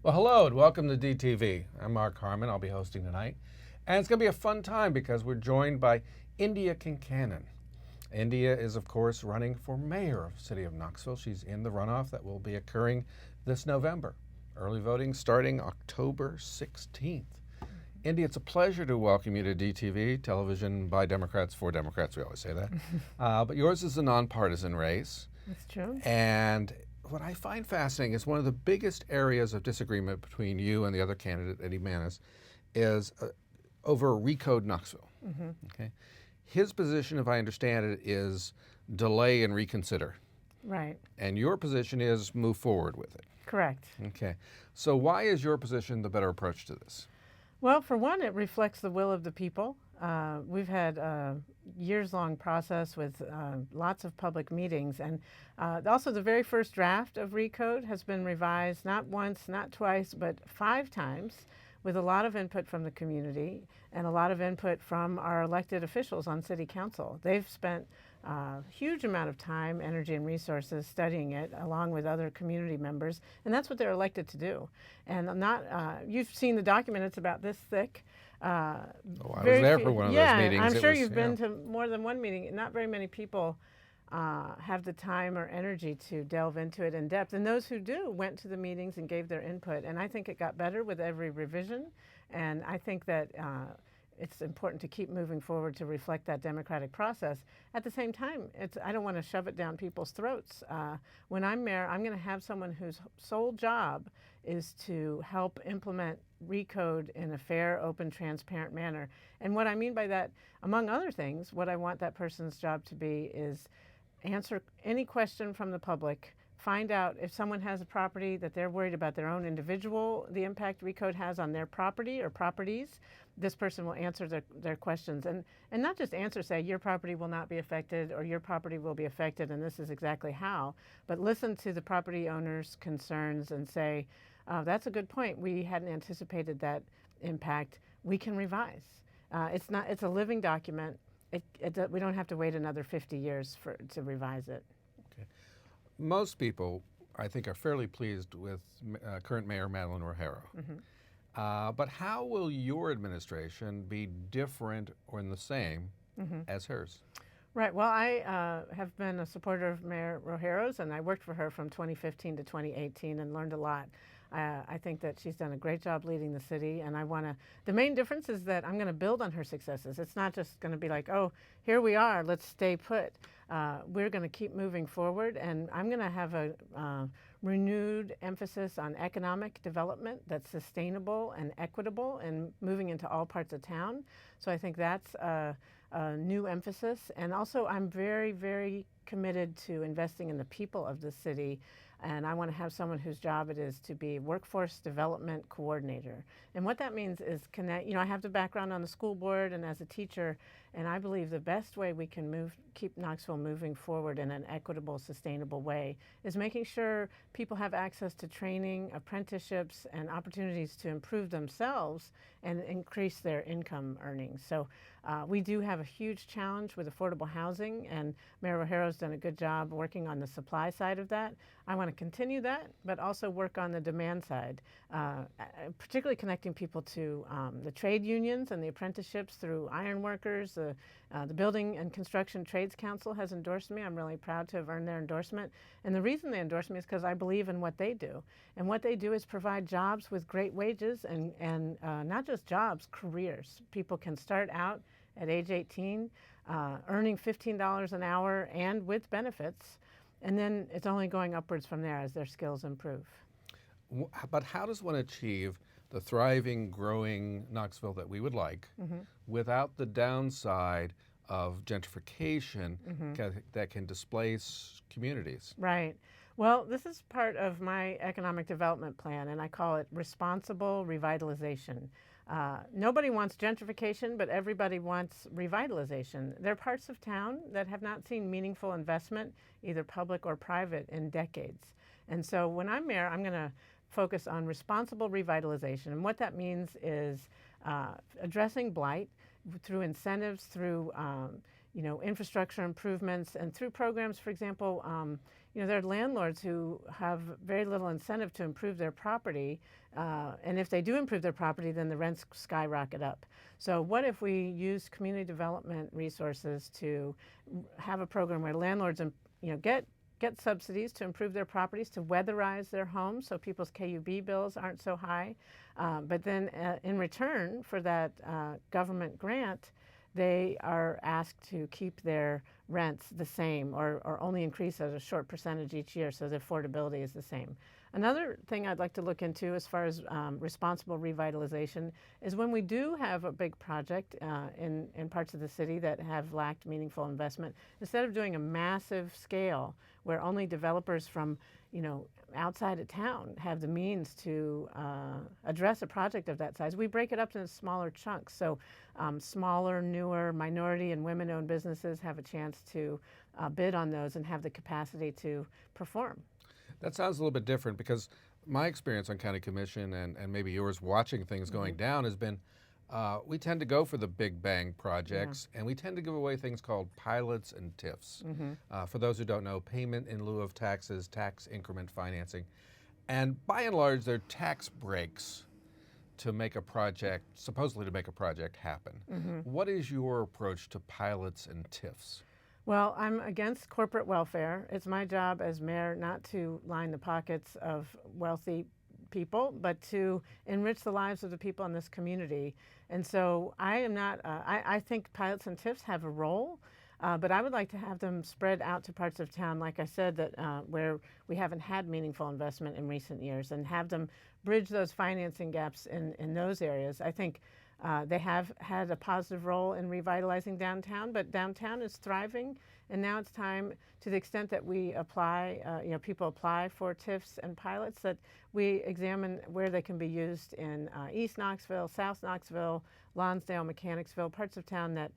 Well, hello and welcome to DTV. I'm Mark Harmon. I'll be hosting tonight. And it's going to be a fun time because we're joined by Indya Kincannon. Indya is, of course, running for mayor of the city of Knoxville. She's in the runoff that will be occurring this November. Early voting starting October 16th. Indya, it's a pleasure to welcome you to DTV, television by Democrats for Democrats. We always say that. But yours is a nonpartisan race. That's true. And what I find fascinating is one of the biggest areas of disagreement between you and the other candidate, Eddie Manis, is over Recode Knoxville. Mm-hmm. Okay, his position, if I understand it, is delay and reconsider. Right. And your position is move forward with it. Correct. Okay, so why is your position the better approach to this? Well, for one, it reflects the will of the people. We've had a years-long process with lots of public meetings, and also the very first draft of Recode has been revised not once, not twice, but 5 times, with a lot of input from the community and a lot of input from our elected officials on city council. They've spent a huge amount of time, energy, and resources studying it, along with other community members, and that's what they're elected to do. And you've seen the document; it's about this thick. I was there for one of those meetings. I'm sure you've been to more than one meeting. Not very many people have the time or energy to delve into it in depth, and those who do went to the meetings and gave their input. And I think it got better with every revision, and I think that it's important to keep moving forward to reflect that democratic process. At the same time, I don't want to shove it down people's throats. When I'm mayor, I'm going to have someone whose sole job is to help implement Recode in a fair, open, transparent manner. And what I mean by that, among other things, what I want that person's job to be is answer any question from the public, find out if someone has a property that they're worried about their own individual, the impact Recode has on their property or properties. This person will answer their questions and not just answer, say, your property will not be affected or your property will be affected and this is exactly how, but listen to the property owner's concerns and say, that's a good point. We hadn't anticipated that impact. We can revise. It's a living document. We don't have to wait another 50 years to revise it. Okay. Most people, I think, are fairly pleased with current Mayor Madeline Rogero. Mm-hmm. But how will your administration be different or in the same as hers? Right. Well, I have been a supporter of Mayor Rogero's, and I worked for her from 2015 to 2018 and learned a lot. I think that she's done a great job leading the city, and the main difference is that I'm going to build on her successes. It's not just going to be like, oh, here we are, let's stay put. We're going to keep moving forward, and I'm going to have a renewed emphasis on economic development that's sustainable and equitable and moving into all parts of town. So I think that's a new emphasis. And also I'm very, very committed to investing in the people of the city. And I want to have someone whose job it is to be workforce development coordinator. And what that means is I have the background on the school board and as a teacher, and I believe the best way we can keep Knoxville moving forward in an equitable, sustainable way is making sure people have access to training, apprenticeships, and opportunities to improve themselves and increase their income earnings. So we do have a huge challenge with affordable housing, and Mayor Rogero's done a good job working on the supply side of that. I want to continue that, but also work on the demand side, particularly connecting people to the trade unions and the apprenticeships through ironworkers. The Building and Construction Trades Council has endorsed me. I'm really proud to have earned their endorsement. And the reason they endorse me is because I believe in what they do. And what they do is provide jobs with great wages and not just jobs, careers. People can start out at age 18, earning $15 an hour and with benefits. And then it's only going upwards from there as their skills improve. But how does one achieve the thriving, growing Knoxville that we would like without the downside of gentrification that can displace communities? Right. Well, this is part of my economic development plan, and I call it responsible revitalization. Nobody wants gentrification, but everybody wants revitalization. There are parts of town that have not seen meaningful investment, either public or private, in decades. And so when I'm mayor, I'm going to focus on responsible revitalization. And what that means is addressing blight through incentives, through infrastructure improvements, and through programs, for example, there are landlords who have very little incentive to improve their property, and if they do improve their property, then the rents skyrocket up. So what if we use community development resources to have a program where landlords, get subsidies to improve their properties, to weatherize their homes so people's KUB bills aren't so high, but then in return for that government grant, they are asked to keep their rents the same or only increase at a short percentage each year so the affordability is the same. Another thing I'd like to look into as far as responsible revitalization is when we do have a big project in parts of the city that have lacked meaningful investment, instead of doing a massive scale where only developers from outside of town have the means to address a project of that size, we break it up into smaller chunks. So smaller, newer, minority and women-owned businesses have a chance to bid on those and have the capacity to perform. That sounds a little bit different because my experience on county commission and maybe yours watching things going down has been we tend to go for the big bang projects, and we tend to give away things called pilots and TIFs. For those who don't know, payment in lieu of taxes, tax increment financing. And by and large, they're tax breaks to make a project, supposedly to make a project happen. What is your approach to pilots and TIFs? Well, I'm against corporate welfare. It's my job as mayor not to line the pockets of wealthy people, but to enrich the lives of the people in this community. And so I am not, I think pilots and TIFs have a role, but I would like to have them spread out to parts of town, like I said, that where we haven't had meaningful investment in recent years, and have them bridge those financing gaps in those areas. I think they have had a positive role in revitalizing downtown, but downtown is thriving, and now it's time, to the extent that we apply, people apply for TIFs and pilots, that we examine where they can be used in East Knoxville, South Knoxville, Lonsdale, Mechanicsville, parts of town that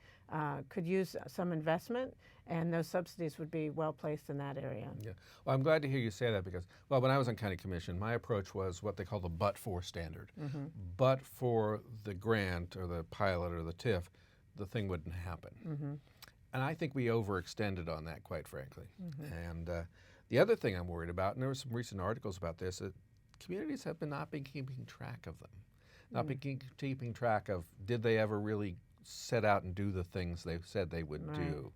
could use some investment, and those subsidies would be well placed in that area. Yeah. Well, I'm glad to hear you say that because, well, when I was on county commission, my approach was what they call the but-for standard. But for the grant or the pilot or the TIF, the thing wouldn't happen. And I think we overextended on that, quite frankly. And the other thing I'm worried about, and there were some recent articles about this, that communities have not been keeping track of them. Not been keeping track of, did they ever really set out and do the things they said they would do?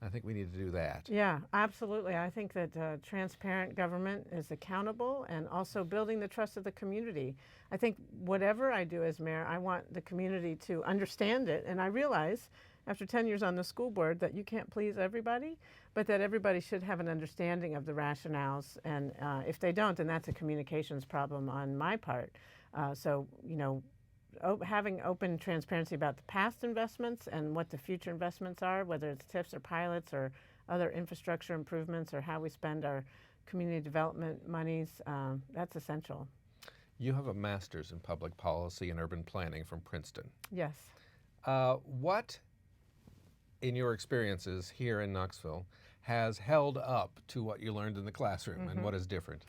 I think we need to do that. Yeah, absolutely. I think that transparent government is accountable, and also building the trust of the community. I think whatever I do as mayor, I want the community to understand it, and I realize after 10 years on the school board that you can't please everybody, but that everybody should have an understanding of the rationales, and if they don't, then that's a communications problem on my part. So, having open transparency about the past investments and what the future investments are, whether it's TIFs or pilots or other infrastructure improvements or how we spend our community development monies, that's essential. You have a master's in public policy and urban planning from Princeton. Yes. What, in your experiences here in Knoxville, has held up to what you learned in the classroom, and what is different?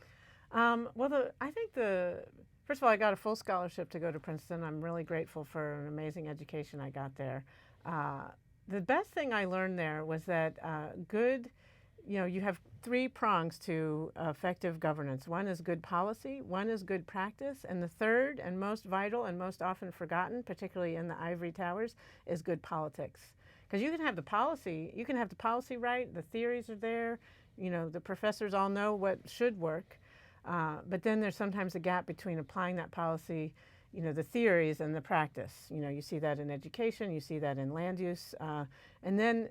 First of all, I got a full scholarship to go to Princeton. I'm really grateful for an amazing education I got there. The best thing I learned there was that you have three prongs to effective governance. One is good policy, one is good practice, and the third and most vital and most often forgotten, particularly in the ivory towers, is good politics. Because you can have the policy right, the theories are there, the professors all know what should work, but then there's sometimes a gap between applying that policy, the theories and the practice. You see that in education, you see that in land use, and then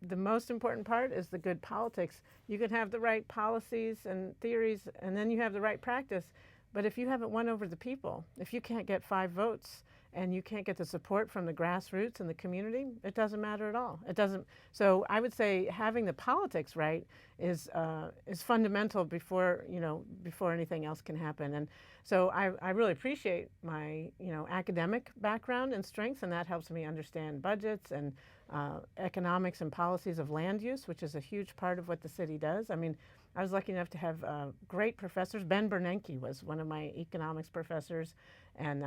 the most important part is the good politics. You can have the right policies and theories, and then you have the right practice, but if you haven't won over the people, if you can't get 5 votes, and you can't get the support from the grassroots and the community, it doesn't matter at all. It doesn't. So I would say having the politics right is fundamental before anything else can happen. And so I really appreciate my academic background and strengths, and that helps me understand budgets and economics and policies of land use, which is a huge part of what the city does. I mean, I was lucky enough to have great professors. Ben Bernanke was one of my economics professors, and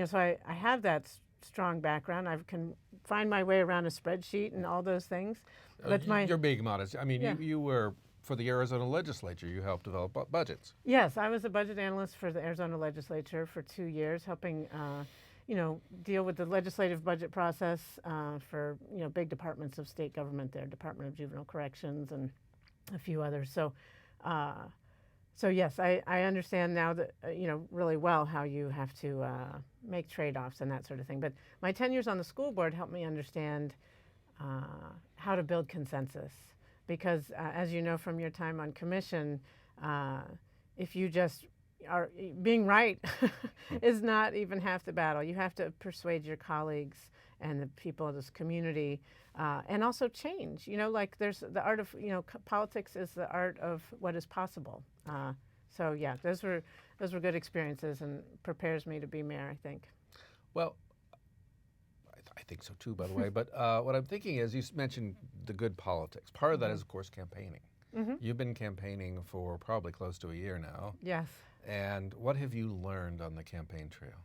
so I have that strong background. I can find my way around a spreadsheet and all those things. But You're being modest. I mean, Yeah. you were, for the Arizona legislature, you helped develop budgets. Yes, I was a budget analyst for the Arizona legislature for 2 years, helping deal with the legislative budget process for big departments of state government there, Department of Juvenile Corrections and a few others. So yes, I understand now that really well how you have to make trade-offs and that sort of thing. But my 10 years on the school board helped me understand how to build consensus, because as you know from your time on commission, if you just are being right is not even half the battle. You have to persuade your colleagues and the people of this community, and also change. Like there's the art of politics is the art of what is possible. So yeah, those were good experiences and prepares me to be mayor, I think. Well, I think so too, by the way. But what I'm thinking is, you mentioned the good politics. Part of that is, of course, campaigning. You've been campaigning for probably close to a year now. Yes. And what have you learned on the campaign trail?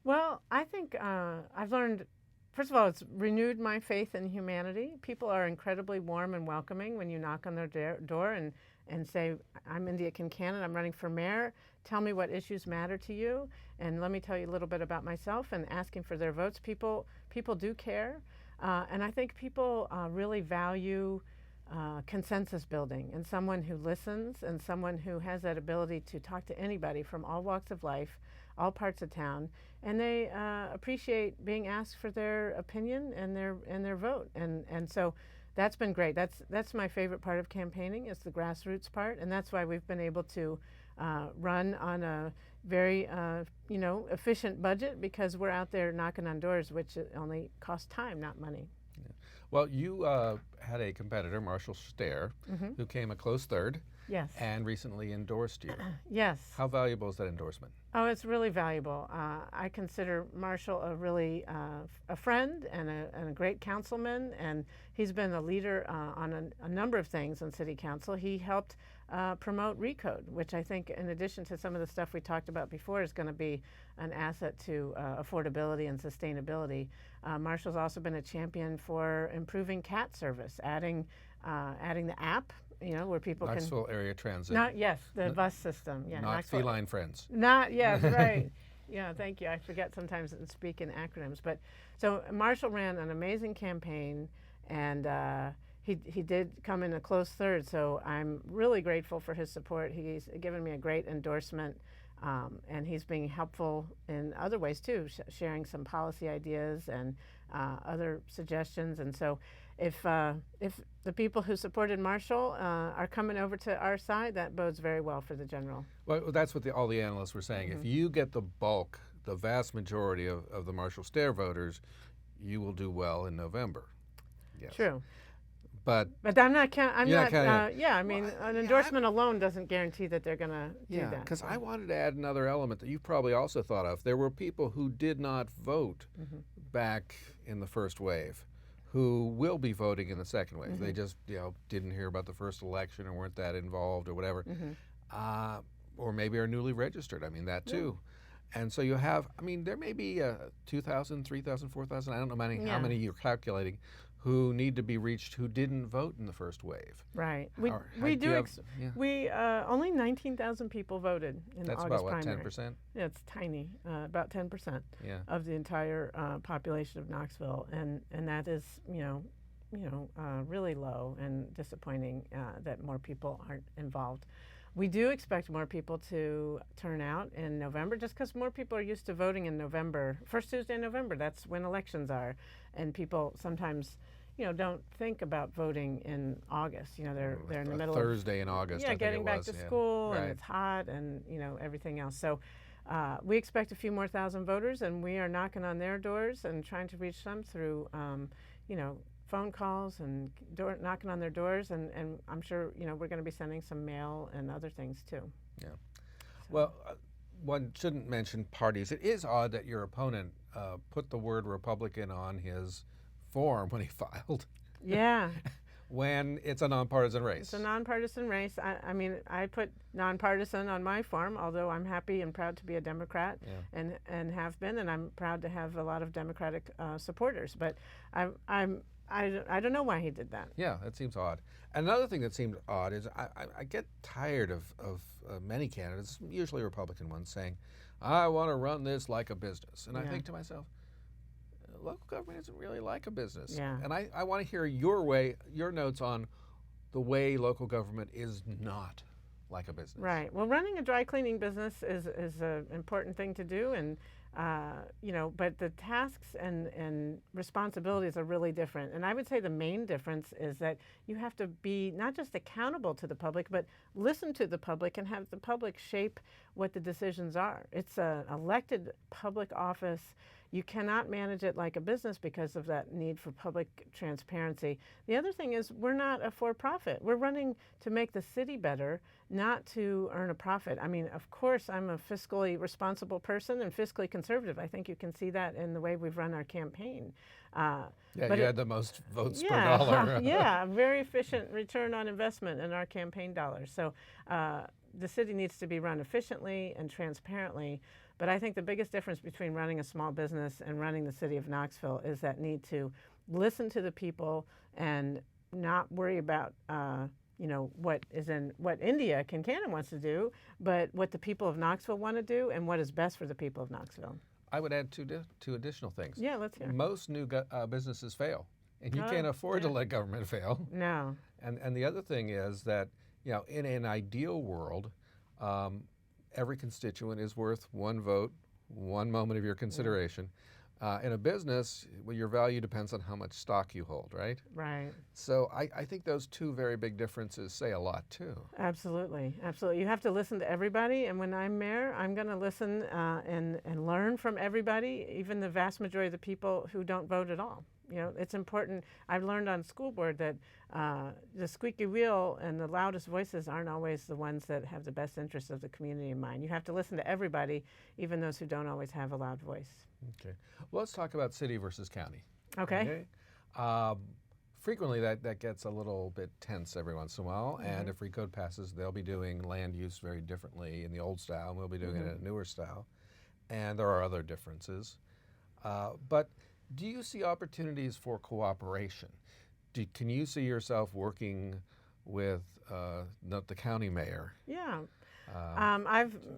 Well, I think I've learned, first of all, it's renewed my faith in humanity. People are incredibly warm and welcoming when you knock on their door and say, I'm Indya Kincannon, I'm running for mayor. Tell me what issues matter to you, and let me tell you a little bit about myself, and asking for their votes. People do care, and I think people really value consensus building, and someone who listens, and someone who has that ability to talk to anybody from all walks of life, all parts of town, and they appreciate being asked for their opinion and their vote, and so that's been great. That's my favorite part of campaigning, is the grassroots part, and that's why we've been able to run on a very efficient budget, because we're out there knocking on doors, which only costs time, not money. Yeah. Well, you had a competitor, Marshall Stair, who came a close third. Yes. And recently endorsed you. Yes. How valuable is that endorsement? Oh, it's really valuable. I consider Marshall a really a friend and a great councilman, and he's been a leader on a number of things on City Council. He helped promote Recode, which I think, in addition to some of the stuff we talked about before, is going to be an asset to affordability and sustainability. Marshall's also been a champion for improving CAT service, adding the app, where people Knoxville Area Transit. The bus system. Yeah, not feline friends. Yes, right. Yeah, thank you. I forget sometimes to speak in acronyms. But so Marshall ran an amazing campaign, and he did come in a close third. So I'm really grateful for his support. He's given me a great endorsement, and he's being helpful in other ways too, sharing some policy ideas and other suggestions. And so if the people who supported Marshall are coming over to our side, that bodes very well for the general. Well, that's what all the analysts were saying. If you get the vast majority of the Marshall Stair voters, you will do well in November. Yes. True. But I'm not counting. Well, an endorsement alone doesn't guarantee that they're going to do that. Yeah, because I wanted to add another element that you probably also thought of. There were people who did not vote back in the first wave, who will be voting in the second wave. They just didn't hear about the first election or weren't that involved or whatever, or maybe are newly registered. I mean, that too. And so you have, there may be 2,000, 3,000, 4,000, I don't know how many you're calculating, who need to be reached who didn't vote in the first wave. Right. We only 19,000 people voted in the August primary. That's about 10%? Yeah, it's tiny, about 10% of the entire population of Knoxville, and that is really low and disappointing that more people aren't involved. We do expect more people to turn out in November, just because more people are used to voting in November. First Tuesday in November, that's when elections are, and people sometimes don't think about voting in August. They're in the middle Thursday in August. Getting back to school, and it's hot, and everything else. So we expect a few more thousand voters, and we are knocking on their doors and trying to reach them through phone calls and knocking on their doors, and I'm sure we're going to be sending some mail and other things too. Yeah. So. Well, one shouldn't mention parties. It is odd that your opponent put the word Republican on his form when he filed. Yeah. when it's a nonpartisan race. It's a nonpartisan race. I mean, I put nonpartisan on my form, although I'm happy and proud to be a Democrat, and have been, and I'm proud to have a lot of Democratic supporters. But I don't know why he did that. Yeah, that seems odd. Another thing that seemed odd is I get tired of many candidates, usually Republican ones, saying, I want to run this like a business. And I think to myself, local government isn't really like a business. Yeah. And I want to hear your notes on the way local government is not like a business. Right. Well, running a dry cleaning business is an important thing to do, and but the tasks and responsibilities are really different. And I would say the main difference is that you have to be not just accountable to the public, but listen to the public and have the public shape what the decisions are. It's an elected public office. You cannot manage it like a business because of that need for public transparency. The other thing is we're not a for-profit. We're running to make the city better, not to earn a profit. I mean, of course, I'm a fiscally responsible person and fiscally conservative. I think you can see that in the way we've run our campaign. But you had the most votes per dollar. Yeah, very efficient return on investment in our campaign dollars. So the city needs to be run efficiently and transparently. But I think the biggest difference between running a small business and running the city of Knoxville is that need to listen to the people and not worry about what Indya, Kincannon wants to do, but what the people of Knoxville want to do and what is best for the people of Knoxville. I would add two additional things. Yeah, let's hear. Most new businesses fail, and you can't afford to let government fail. No. And the other thing is that in an ideal world, every constituent is worth one vote, one moment of your consideration. In a business, your value depends on how much stock you hold, right? Right. So I think those two very big differences say a lot, too. Absolutely. Absolutely. You have to listen to everybody, and when I'm mayor, I'm going to listen and learn from everybody, even the vast majority of the people who don't vote at all. It's important. I've learned on school board that the squeaky wheel and the loudest voices aren't always the ones that have the best interests of the community in mind. You have to listen to everybody, even those who don't always have a loud voice. Okay. Well, let's talk about city versus county. Okay. Frequently, that gets a little bit tense every once in a while, and if recode passes, they'll be doing land use very differently in the old style, and we'll be doing it in a newer style. And there are other differences. But do you see opportunities for cooperation? Can you see yourself working with the county mayor? Yeah.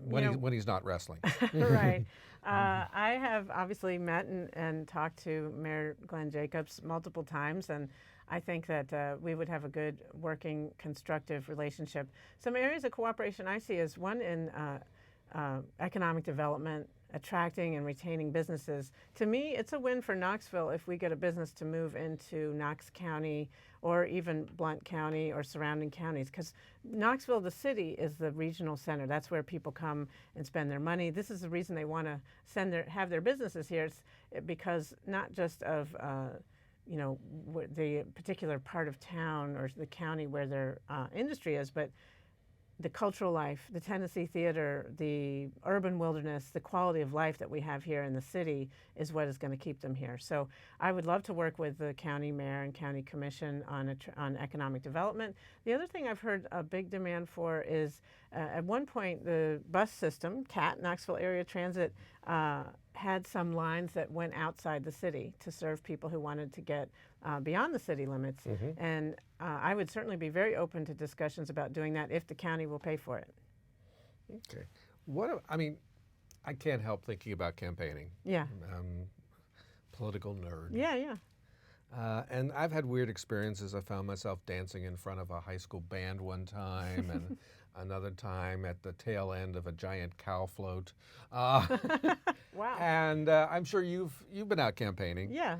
When he's not wrestling. Right. I have obviously met and talked to Mayor Glenn Jacobs multiple times, and I think that we would have a good working, constructive relationship. Some areas of cooperation I see is one in economic development, attracting and retaining businesses. To me, it's a win for Knoxville if we get a business to move into Knox County or even Blount County or surrounding counties, because Knoxville, the city, is the regional center. That's where people come and spend their money. This is the reason they want to have their businesses here. It's because not just of the particular part of town or the county where their industry is, but the cultural life, the Tennessee theater, the urban wilderness, the quality of life that we have here in the city is what is going to keep them here. So I would love to work with the county mayor and county commission on economic development. The other thing I've heard a big demand for is at one point the bus system, CAT, Knoxville Area Transit, had some lines that went outside the city to serve people who wanted to get beyond the city limits. And I would certainly be very open to discussions about doing that if the county will pay for it. Okay. I can't help thinking about campaigning. Yeah. Political nerd. Yeah. And I've had weird experiences. I found myself dancing in front of a high school band one time, and another time at the tail end of a giant cow float. Wow. And I'm sure you've been out campaigning. Yeah.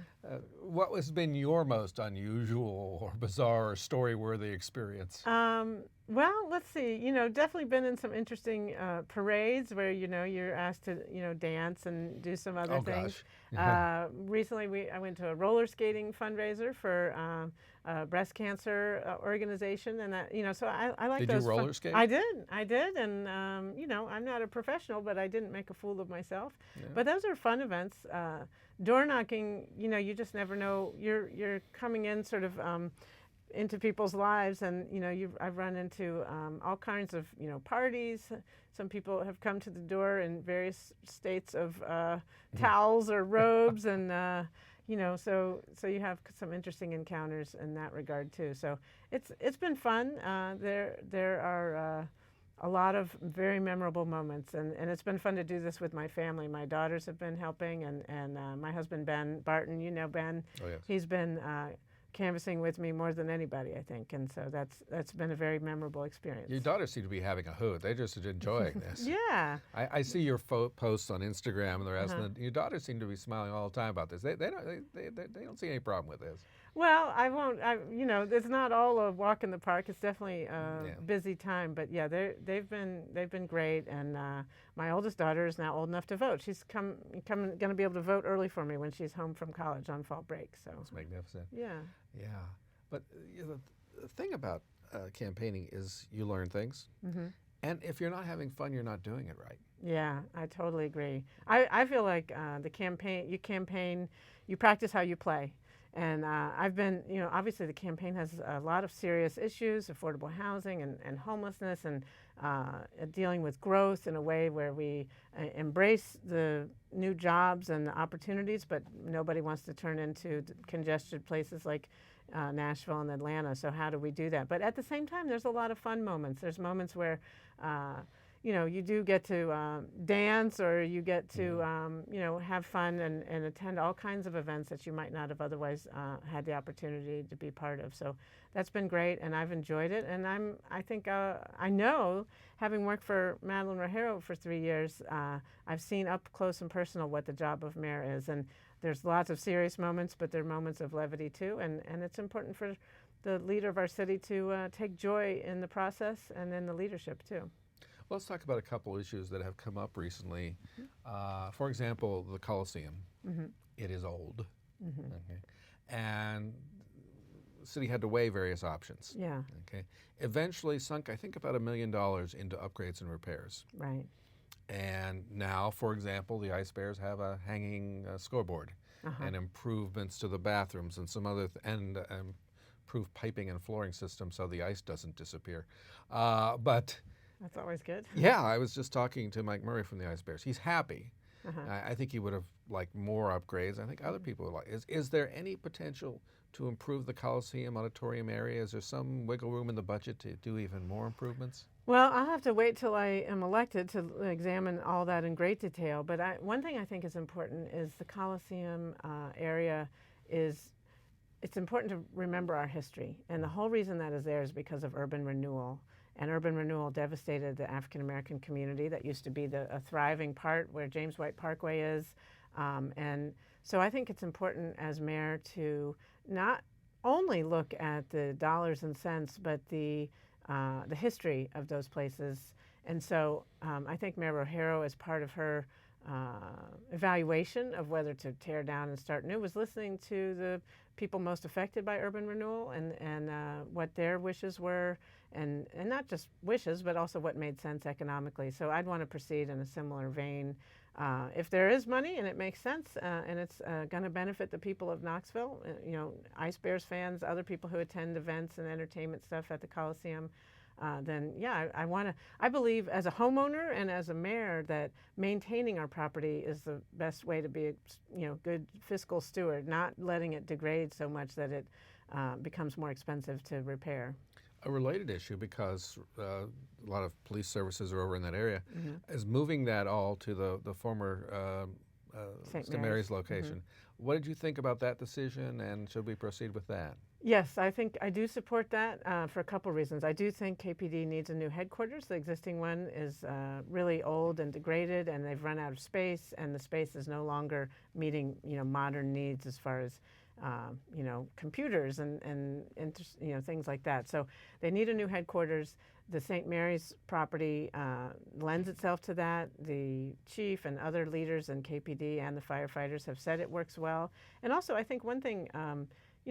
What has been your most unusual or bizarre or story-worthy experience? Well, let's see. Definitely been in some interesting parades where you're asked to dance and do some other things. Gosh. Recently, I went to a roller skating fundraiser for a breast cancer organization, and that so I like those. Did you roller skate? I did, and I'm not a professional, but I didn't make a fool of myself. Yeah. But those are fun events. Door knocking, you just never know. You're coming in sort of into people's lives, and I've run into all kinds of parties. Some people have come to the door in various states of towels or robes, and so you have some interesting encounters in that regard too. So it's been fun. There are a lot of very memorable moments, and it's been fun to do this with my family. My daughters have been helping, and my husband Ben Barton, Ben. Oh, yes. He's been canvassing with me more than anybody, I think, and so that's been a very memorable experience. Your daughters seem to be having a hoot. They're just enjoying this. Yeah. I see your posts on Instagram and the rest, and your daughters seem to be smiling all the time about this. They don't see any problem with this. Well, I won't. It's not all a walk in the park. It's definitely a busy time, but yeah, they've been great. And my oldest daughter is now old enough to vote. She's going to be able to vote early for me when she's home from college on fall break. So that's magnificent. Yeah. Yeah, but the thing about campaigning is you learn things, and if you're not having fun, you're not doing it right. Yeah, I totally agree. I feel like the campaign, you practice how you play. And I've been, obviously the campaign has a lot of serious issues, affordable housing and homelessness, and dealing with growth in a way where we embrace the new jobs and the opportunities, but nobody wants to turn into congested places like Nashville and Atlanta. So how do we do that? But at the same time, there's a lot of fun moments. There's moments where you do get to dance, or you get to, have fun and attend all kinds of events that you might not have otherwise had the opportunity to be part of. So that's been great, and I've enjoyed it. And I know, having worked for Madeline Rogero for 3 years, I've seen up close and personal what the job of mayor is. And there's lots of serious moments, but there are moments of levity too. And it's important for the leader of our city to take joy in the process and in the leadership too. Let's talk about a couple issues that have come up recently. For example, the Coliseum. It is old. Okay. And the city had to weigh various options. Yeah. Okay. Eventually sunk, I think, about $1 million into upgrades and repairs. Right. And now, for example, the Ice Bears have a hanging scoreboard and improvements to the bathrooms and some other and improved piping and flooring systems so the ice doesn't disappear. But that's always good. yeah, I was just talking to Mike Murray from the Ice Bears. He's happy. I think he would have liked more upgrades. I think other people would like. Is there any potential to improve the Coliseum auditorium area? Is there some wiggle room in the budget to do even more improvements? Well, I'll have to wait till I am elected to examine all that in great detail. But one thing I think is important is the Coliseum area is. It's important to remember our history, and the whole reason that is there is because of urban renewal. And urban renewal devastated the African American community that used to be a thriving part where James White Parkway is. And so I think it's important as mayor to not only look at the dollars and cents, but the history of those places. And so I think Mayor Rogero, as part of her evaluation of whether to tear down and start new, was listening to the people most affected by urban renewal and what their wishes were, and not just wishes, but also what made sense economically. So I'd want to proceed in a similar vein. If there is money and it makes sense and it's going to benefit the people of Knoxville, Ice Bears fans, other people who attend events and entertainment stuff at the Coliseum, then yeah, I believe as a homeowner and as a mayor that maintaining our property is the best way to be a good fiscal steward, not letting it degrade so much that it becomes more expensive to repair. A related issue, because a lot of police services are over in that area, is moving that all to the former St. Mary's location. What did you think about that decision, and should we proceed with that? Yes, I think I do support that for a couple reasons. I do think KPD needs a new headquarters. The existing one is really old and degraded, and they've run out of space, and the space is no longer meeting modern needs as far as computers and things like that. So they need a new headquarters. The St. Mary's property lends itself to that. The chief and other leaders in KPD and the firefighters have said it works well. And also, I think one thing,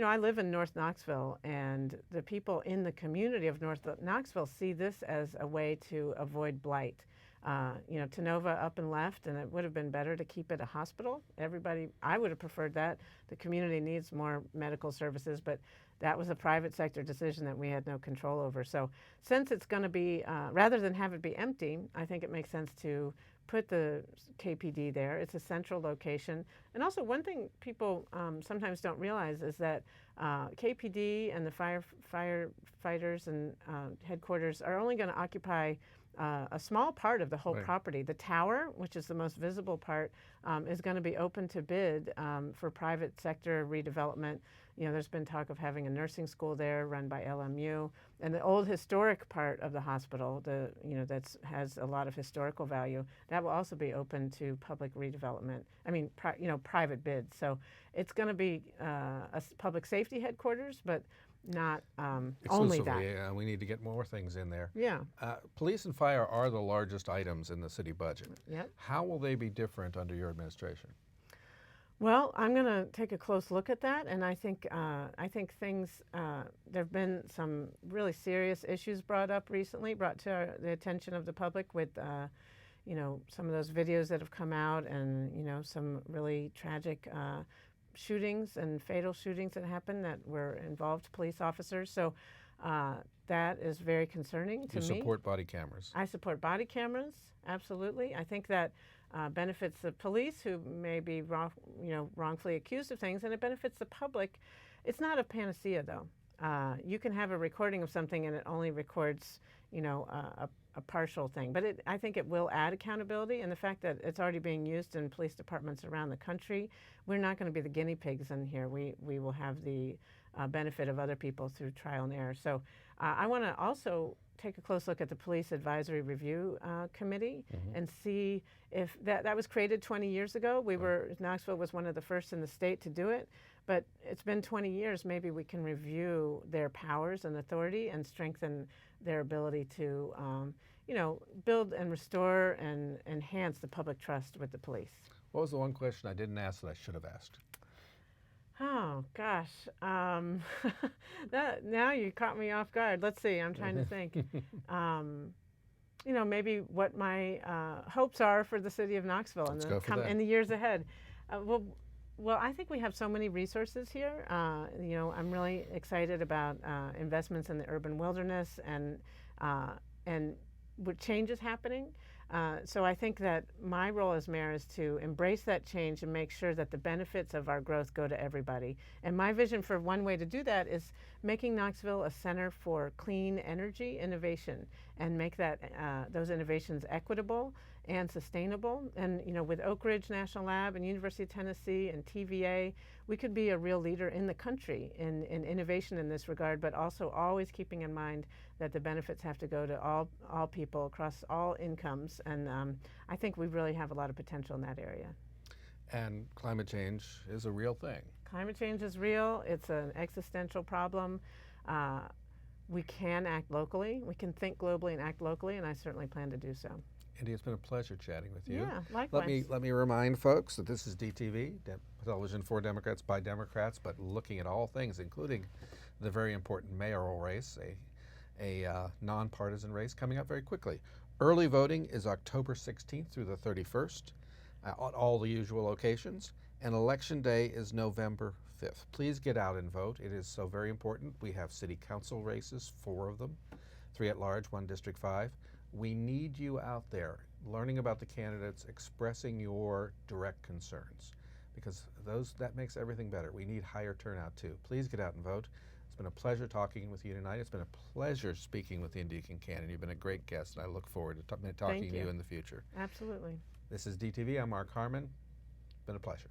I live in North Knoxville, and the people in the community of North Knoxville see this as a way to avoid blight. Tenova up and left, and it would have been better to keep it a hospital. I would have preferred that. The community needs more medical services, but that was a private sector decision that we had no control over. So since it's going to be, rather than have it be empty, I think it makes sense to put the KPD there. It's a central location. And also one thing people sometimes don't realize is that KPD and the firefighters and headquarters are only going to occupy a small part of the whole property. The tower, which is the most visible part, is going to be open to bid for private sector redevelopment. You know, there's been talk of having a nursing school there run by LMU, and the old historic part of the hospital, that has a lot of historical value, that will also be open to public redevelopment. I mean, private bids. So it's going to be a public safety headquarters, but not only that. Yeah, we need to get more things in there. Yeah. Police and fire are the largest items in the city budget. Yep. How will they be different under your administration? Well, I'm going to take a close look at that, and I think things. There have been some really serious issues brought to the attention of the public with, some of those videos that have come out, and some really tragic shootings and fatal shootings that happened that were involved police officers. So that is very concerning to me. You support body cameras? I support body cameras, absolutely. I think that benefits the police who may be wrongfully accused of things, and it benefits the public. It's not a panacea, though. You can have a recording of something and it only records, a partial thing. But I think it will add accountability, and the fact that it's already being used in police departments around the country, we're not going to be the guinea pigs in here. We will have the benefit of other people through trial and error. So I want to also take a close look at the Police Advisory Review Committee and see if that was created 20 years ago. Knoxville was one of the first in the state to do it, but it's been 20 years. Maybe we can review their powers and authority and strengthen their ability to, build and restore and enhance the public trust with the police. What was the one question I didn't ask that I should have asked? Oh, gosh. Now you caught me off guard. Let's see. I'm trying to think. Maybe what my hopes are for the city of Knoxville in the years ahead. Well, I think we have so many resources here. I'm really excited about investments in the urban wilderness and what change is happening. So I think that my role as mayor is to embrace that change and make sure that the benefits of our growth go to everybody. And my vision for one way to do that is making Knoxville a center for clean energy innovation and make that those innovations equitable and sustainable. And with Oak Ridge National Lab and University of Tennessee and TVA, we could be a real leader in the country in innovation in this regard, but also always keeping in mind that the benefits have to go to all people across all incomes. And I think we really have a lot of potential in that area. And climate change is a real thing. Climate change is real. It's an existential problem. We can act locally. We can think globally and act locally, and I certainly plan to do so. Indy, it's been a pleasure chatting with you. Yeah, likewise. Let me remind folks that this is DTV, television for Democrats by Democrats, but looking at all things, including the very important mayoral race, a nonpartisan race coming up very quickly. Early voting is October 16th through the 31st at all the usual locations, and Election Day is November 5th. Please get out and vote. It is so very important. We have city council races, 4 of them, 3 at large, 1 District 5. We need you out there learning about the candidates, expressing your direct concerns, because that makes everything better. We need higher turnout too. Please get out and vote. It's been a pleasure talking with you tonight. It's been a pleasure speaking with Indya Kincannon. You've been a great guest, and I look forward to talking to you in the future. Absolutely. This is DTV. I'm Mark Harmon. It's been a pleasure.